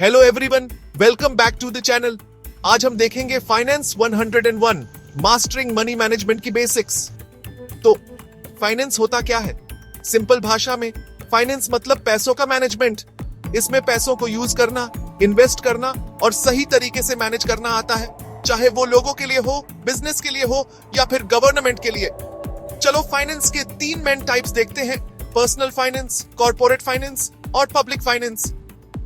Hello everyone, welcome back to the channel. आज हम देखेंगे फाइनेंस 101 मास्टरिंग मनी मैनेजमेंट की बेसिक्स। तो फाइनेंस होता क्या है? सिंपल भाषा में फाइनेंस मतलब पैसों का मैनेजमेंट। इसमें पैसों को यूज करना, इन्वेस्ट करना और सही तरीके से मैनेज करना आता है, चाहे वो लोगों के लिए हो, बिजनेस के लिए हो या फिर गवर्नमेंट के लिए। चलो फाइनेंस के 3 मेन टाइप्स देखते हैं: पर्सनल फाइनेंस, कॉर्पोरेट फाइनेंस और पब्लिक फाइनेंस।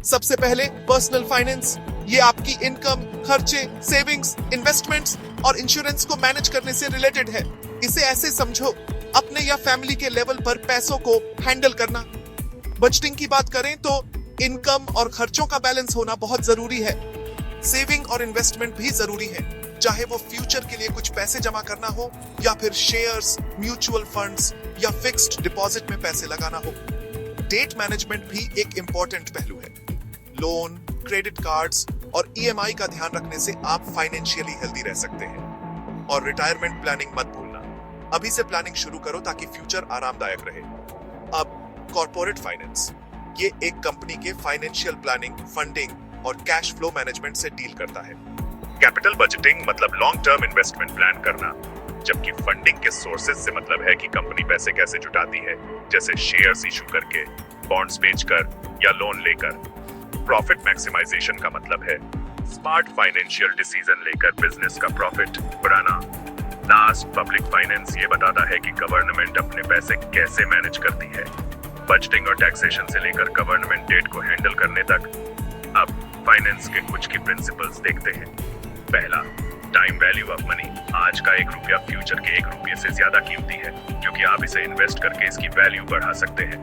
सबसे पहले पर्सनल फाइनेंस। ये आपकी इनकम, खर्चे, सेविंग्स, इन्वेस्टमेंट्स और इंश्योरेंस को मैनेज करने से रिलेटेड है। इसे ऐसे समझो, अपने या फैमिली के लेवल पर पैसों को हैंडल करना। बजटिंग की बात करें तो इनकम और खर्चों का बैलेंस होना बहुत जरूरी है। सेविंग और इन्वेस्टमेंट भी जरूरी है, चाहे वो फ्यूचर के लिए कुछ पैसे जमा करना हो या फिर शेयर्स, म्यूचुअल फंड्स या फिक्स्ड डिपॉजिट में पैसे लगाना हो। डेट मैनेजमेंट भी एक इंपॉर्टेंट पहलू है। लोन, क्रेडिट कार्ड्स और ईएमआई का ध्यान रखने से आप फाइनेंशियली हेल्दी रह सकते हैं। और रिटायरमेंट प्लानिंग मत भूलना, अभी से प्लानिंग शुरू करो ताकि फ्यूचर आरामदायक रहे। अब कॉर्पोरेट फाइनेंस, ये एक कंपनी के फाइनेंशियल प्लानिंग, फंडिंग और कैश फ्लो मैनेजमेंट से डील करता है। कैपिटल बजटिंग मतलब लॉन्ग टर्म इन्वेस्टमेंट प्लान करना, जबकि फंडिंग के सोर्सेज से मतलब है कि कंपनी पैसे कैसे जुटाती है, जैसे शेयर्स इशू करके, बॉन्ड्स बेचकर या लोन लेकर। प्रॉफिट मैक्सिमाइजेशन का मतलब है स्मार्ट फाइनेंशियल डिसीजन लेकर बिजनेस का प्रॉफिट बढ़ाना। लास्ट, पब्लिक फाइनेंस ये बताता है कि गवर्नमेंट अपने पैसे कैसे मैनेज करती है, बजटिंग और टैक्सेशन से लेकर गवर्नमेंट डेट को हैंडल करने तक। अब फाइनेंस के कुछ की प्रिंसिपल्स देखते हैं। पहला, टाइम वैल्यू ऑफ मनी। आज का 1 रुपया फ्यूचर के 1 रुपये से ज्यादा कीमती है, क्योंकि आप इसे इन्वेस्ट करके इसकी वैल्यू बढ़ा सकते हैं।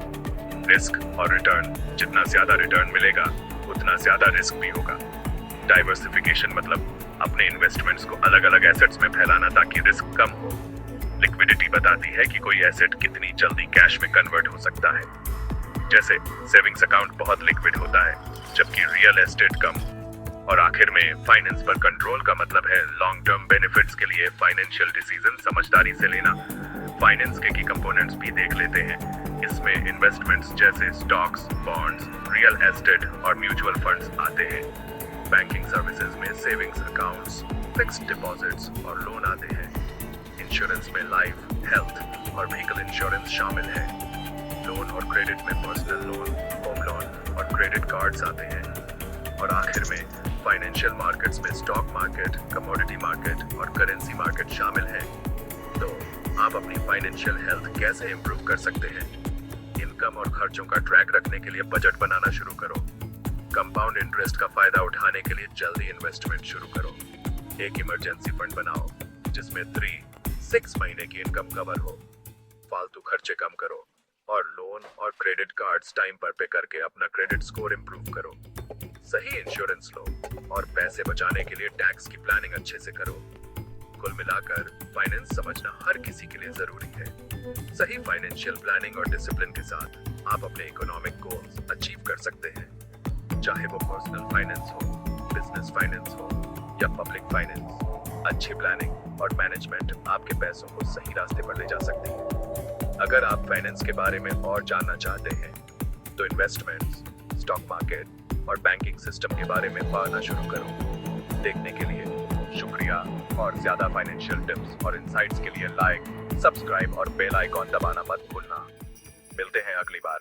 रिस्क और रिटर्न, जितना ज्यादा रिटर्न मिलेगा उतना ज्यादा रिस्क भी होगा। डाइवर्सिफिकेशन मतलब अपने इन्वेस्टमेंट्स को अलग अलग एसेट्स में फैलाना ताकि रिस्क कम हो। लिक्विडिटी बताती है कि कोई एसेट कितनी जल्दी कैश में कन्वर्ट हो सकता है, जैसे सेविंग्स अकाउंट बहुत लिक्विड होता है जबकि रियल एस्टेट कम। और आखिर में फाइनेंस पर कंट्रोल का मतलब है लॉन्ग टर्म बेनिफिट्स के लिए फाइनेंशियल डिसीजन समझदारी से लेना। फाइनेंस के की कंपोनेंट्स भी देख लेते हैं। इसमें इन्वेस्टमेंट्स जैसे स्टॉक्स, बॉन्ड्स, रियल एस्टेट और म्यूचुअल फंड्स आते हैं। बैंकिंग सर्विसेज में सेविंग्स अकाउंट्स, फिक्स्ड डिपॉजिट्स और लोन आते हैं। इंश्योरेंस में लाइफ, हेल्थ और व्हीकल इंश्योरेंस शामिल है। लोन और क्रेडिट में पर्सनल लोन, होम लोन और क्रेडिट कार्ड्स आते हैं। और आखिर में फाइनेंशियल मार्केट्स में स्टॉक मार्केट, कमोडिटी मार्केट और करेंसी मार्केट शामिल है। तो आप अपनी फाइनेंशियल हेल्थ कैसे इंप्रूव कर सकते हैं? इनकम और खर्चों का ट्रैक रखने के लिए बजट बनाना शुरू करो। कंपाउंड इंटरेस्ट का फायदा उठाने के लिए जल्दी इन्वेस्टमेंट शुरू करो। एक इमरजेंसी फंड बनाओ जिसमें 3-6 महीने की इनकम कवर हो। फालतू खर्चे कम करो और लोन और क्रेडिट कार्ड्स टाइम पर पे करके अपना क्रेडिट स्कोर इंप्रूव करो। सही इंश्योरेंस लो और पैसे बचाने के लिए टैक्स की प्लानिंग अच्छे से करो। कुल मिलाकर फाइनेंस समझना हर किसी के लिए जरूरी है। सही फाइनेंशियल प्लानिंग और डिसिप्लिन के साथ आप अपने इकोनॉमिक गोल्स अचीव कर सकते हैं, चाहे वो पर्सनल फाइनेंस हो, बिजनेस फाइनेंस हो या पब्लिक फाइनेंस। अच्छी प्लानिंग और मैनेजमेंट आपके पैसों को सही रास्ते पर ले जा सकती है। अगर आप फाइनेंस के बारे में और जानना चाहते हैं तो इन्वेस्टमेंट्स, स्टॉक मार्केट और बैंकिंग सिस्टम के बारे में पढ़ना शुरू करो। देखने के लिए शुक्रिया, और ज्यादा फाइनेंशियल टिप्स और इनसाइट्स के लिए लाइक, सब्सक्राइब और बेल आइकॉन दबाना मत भूलना। मिलते हैं अगली बार।